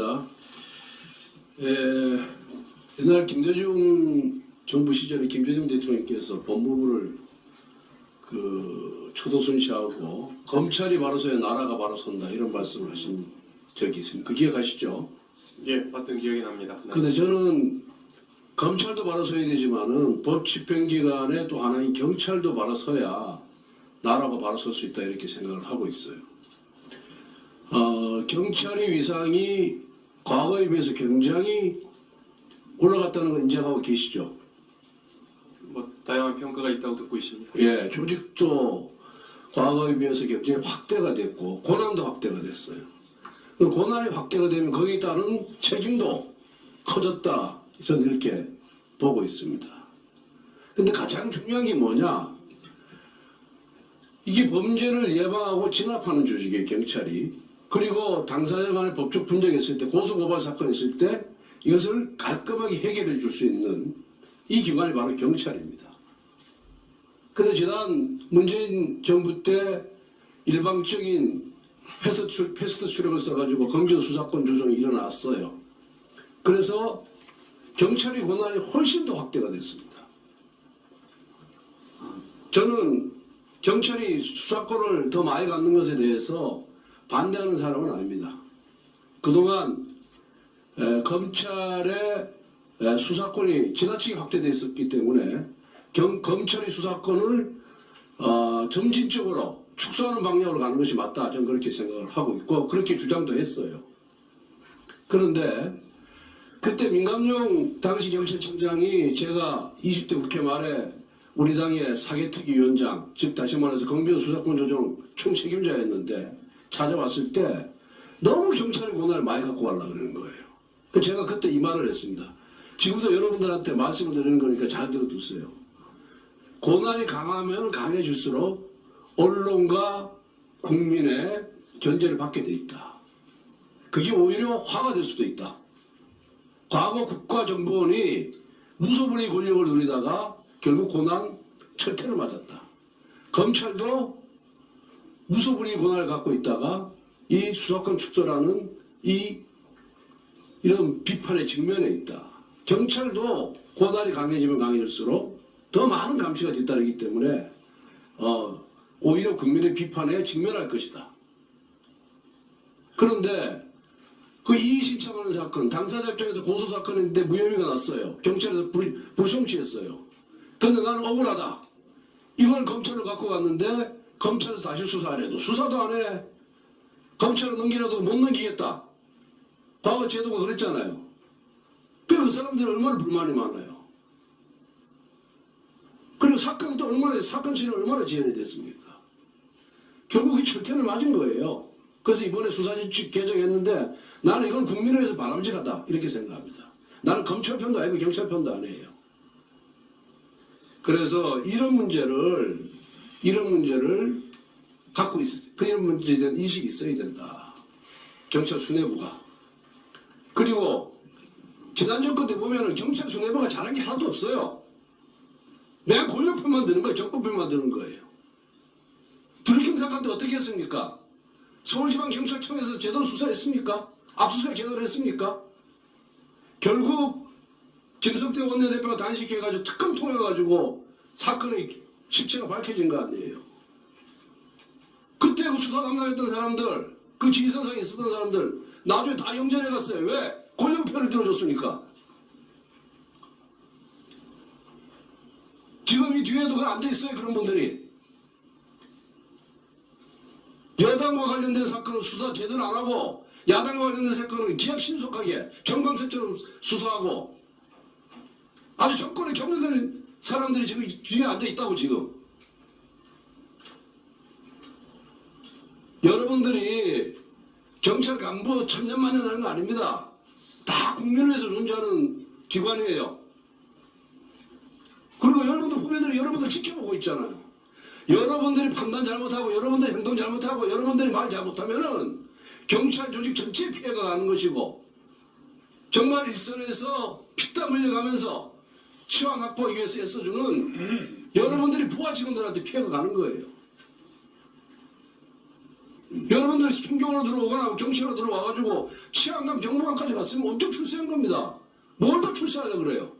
있습니다. 옛날 김대중 정부 시절에 김대중 대통령께서 법무부를 초도순 시하고 검찰이 바로 서야 나라가 바로 선다 이런 말씀을 하신 적이 있습니다. 그 기억하시죠? 예, 봤던 기억이 납니다. 네. 근데 저는 검찰도 바로 서야 되지만은 법 집행기관의 또 하나인 경찰도 바로 서야 나라가 바로 설 수 있다 이렇게 생각을 하고 있어요. 경찰의 위상이 과거에 비해서 굉장히 올라갔다는 걸 인정하고 계시죠? 뭐 다양한 평가가 있다고 듣고 있습니다. 예, 조직도 과거에 비해서 굉장히 확대가 됐고 권한도 확대가 됐어요. 권한이 확대가 되면 거기에 따른 책임도 커졌다. 저는 이렇게 보고 있습니다. 근데 가장 중요한 게 뭐냐? 이게 범죄를 예방하고 진압하는 조직이에요, 경찰이. 그리고 당사자 간의 법적 분쟁이 있을 때, 고소고발 사건이 있을 때 이것을 깔끔하게 해결해 줄 수 있는 이 기관이 바로 경찰입니다. 근데 지난 문재인 정부 때 일방적인 패스트 트랙을 써가지고 검경 수사권 조정이 일어났어요. 그래서 경찰의 권한이 훨씬 더 확대가 됐습니다. 저는 경찰이 수사권을 더 많이 갖는 것에 대해서 반대하는 사람은 아닙니다. 그동안 검찰의 수사권이 지나치게 확대되어 있었기 때문에 검찰의 수사권을 점진적으로 축소하는 방향으로 가는 것이 맞다. 저는 그렇게 생각을 하고 있고 그렇게 주장도 했어요. 그런데 그때 민감용 당시 경찰청장이 제가 20대 국회 말에 우리 당의 사개특위위원장, 즉 다시 말해서 검경 수사권 조정 총책임자였는데 찾아왔을 때 너무 경찰의 권한을 많이 갖고 가려고 그러는 거예요. 제가 그때 이 말을 했습니다. 지금도 여러분들한테 말씀을 드리는 거니까 잘 들어두세요. 권한이 강하면 강해질수록 언론과 국민의 견제를 받게 돼 있다. 그게 오히려 화가 될 수도 있다. 과거 국가정보원이 무소불위 권력을 누리다가 결국 고난 철퇴를 맞았다. 검찰도 무소불위 권한을 갖고 있다가 이 수사권 축소라는 이런 비판의 직면에 있다. 경찰도 권한이 강해지면 강해질수록 더 많은 감시가 뒤따르기 때문에 오히려 국민의 비판에 직면할 것이다. 그런데 그 이의 신청하는 사건, 당사자 입장에서 고소 사건인데 무혐의가 났어요. 경찰에서 불송치했어요. 근데 나는 억울하다. 이걸 검찰로 갖고 갔는데 검찰에서 다시 수사 안 해도 수사도 안 해. 검찰로 넘기려도 못 넘기겠다. 과거 제도가 그랬잖아요. 그 사람들이 얼마나 불만이 많아요. 그리고 사건도 사건 처리가 얼마나 지연이 됐습니까? 결국 이 철퇴를 맞은 거예요. 그래서 이번에 수사지칙 개정했는데 나는 이건 국민을 위해서 바람직하다 이렇게 생각합니다. 나는 검찰 편도 아니고 경찰 편도 아니에요. 그래서 이런 문제를 갖고 그런 문제에 대한 인식이 있어야 된다. 경찰 수뇌부가. 그리고 지난 정권 때 보면은 경찰 수뇌부가 잘한 게 하나도 없어요. 내가 권력 편만 드는 거예요. 정권 편만 드는 거예요. 드루킹 사건 때 어떻게 했습니까? 서울지방경찰청에서 제대로 수사했습니까? 압수수색 제대로 했습니까? 결국 김성태 원내대표가 단식해가지고 특검 통해가지고 사건의 실체가 밝혀진 거 아니에요. 그때 그 수사 담당했던 사람들, 그 지휘선상에 있었던 사람들 나중에 다 영전해 갔어요. 왜? 권력 편을 들어줬으니까. 지금 이 뒤에도 그 앉아 있어요. 그런 분들이. 여당과 관련된 사건은 수사 제대로 안 하고 야당과 관련된 사건은 기약 신속하게 정광석처럼 수사하고 아주 정권에 경쟁된 사람들이 지금 뒤에 앉아 있다고 지금. 여러분들이 경찰 간부 천년만년 하는 거 아닙니다. 다 국민을 위해서 존재하는 기관이에요. 그리고 여러분들 후배들이 여러분들 지켜보고 있잖아요. 여러분들이 판단 잘못하고 여러분들이 행동 잘못하고 여러분들이 말 잘못하면은 경찰 조직 전체에 피해가 가는 것이고 정말 일선에서 피땀 흘려가면서 치안 확보하기 위해서 애써주는 여러분들이 부하 직원들한테 피해가 가는 거예요. 여러분들이 순경으로 들어오거나 경찰로 들어와가지고 치안감 경무관까지 갔으면 엄청 출세한 겁니다. 뭘 더 출세하려고 그래요?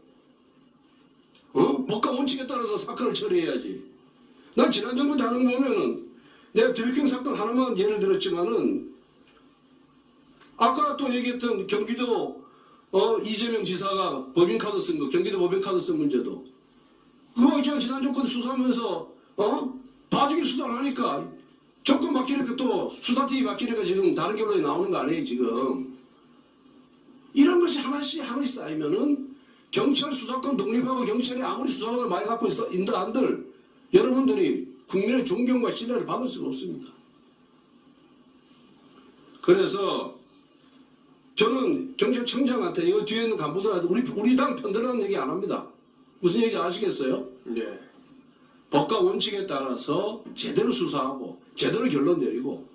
법과 원칙에 따라서 사건을 처리해야지. 난 지난 정부 다른 거 보면은 내가 드루킹 사건 하나만 예를 들었지만은 아까 또 얘기했던 경기도 이재명 지사가 법인카드 쓴 거, 경기도 법인카드 쓴 문제도 그거 그냥 지난 정권 수사하면서 봐주기 수사를 하니까 정권 바뀌니까 또 수사팀이 바뀌니까 지금 다른 결론이 나오는 거 아니에요 지금. 이런 것이 하나씩 쌓이면은 경찰 수사권 독립하고 경찰이 아무리 수사권을 많이 갖고 있다 한들 여러분들이 국민의 존경과 신뢰를 받을 수가 없습니다. 그래서 저는 경찰청장한테 이 뒤에 있는 간부들한테 우리 당 편들라는 얘기 안 합니다. 무슨 얘기인지 아시겠어요? 네. 법과 원칙에 따라서 제대로 수사하고 제대로 결론 내리고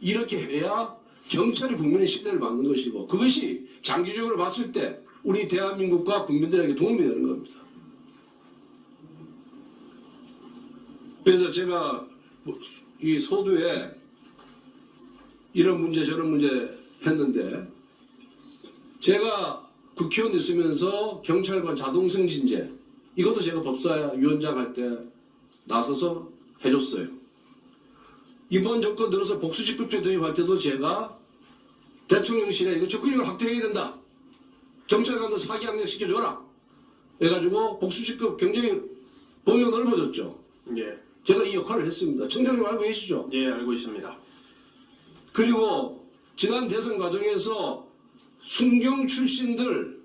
이렇게 해야 경찰이 국민의 신뢰를 받는 것이고 그것이 장기적으로 봤을 때 우리 대한민국과 국민들에게 도움이 되는 겁니다. 그래서 제가 이 서두에 이런 문제 저런 문제 했는데 제가 국회의원 있으면서 경찰관 자동승진제 이것도 제가 법사위원장 할 때 나서서 해줬어요. 이번 정권 들어서 복수직급제 도입할 때도 제가 대통령실에 이거 접근력을 확대해야 된다. 경찰관들 사기 학력 시켜줘라. 해가지고 복수직급 굉장히 범위가 넓어졌죠. 예. 제가 이 역할을 했습니다. 청장님 알고 계시죠? 예, 알고 있습니다. 그리고 지난 대선 과정에서 순경 출신들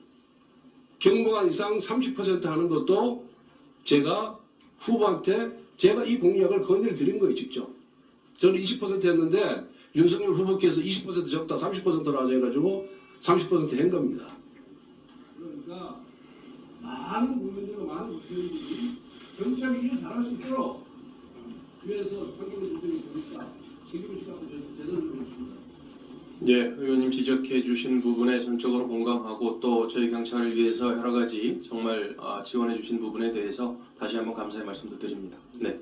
경보관 이상 30% 하는 것도 제가 후보한테 제가 이 공약을 건의를 드린 거예요, 직접. 저는 20%였는데 윤석열 후보께서 20% 적다 30%로 하자 해가지고 30%한 겁니다. 그러니까 많은 국민들과 많은 국민들이 경찰이 일을 잘할 수 있도록 위해서 환경의 조정이 되니까 책임을 지고 제대로 하겠습니다. 예, 의원님 지적해 주신 부분에 전적으로 공감하고 또 저희 경찰을 위해서 여러 가지 정말 지원해 주신 부분에 대해서 다시 한번 감사의 말씀도 드립니다. 네.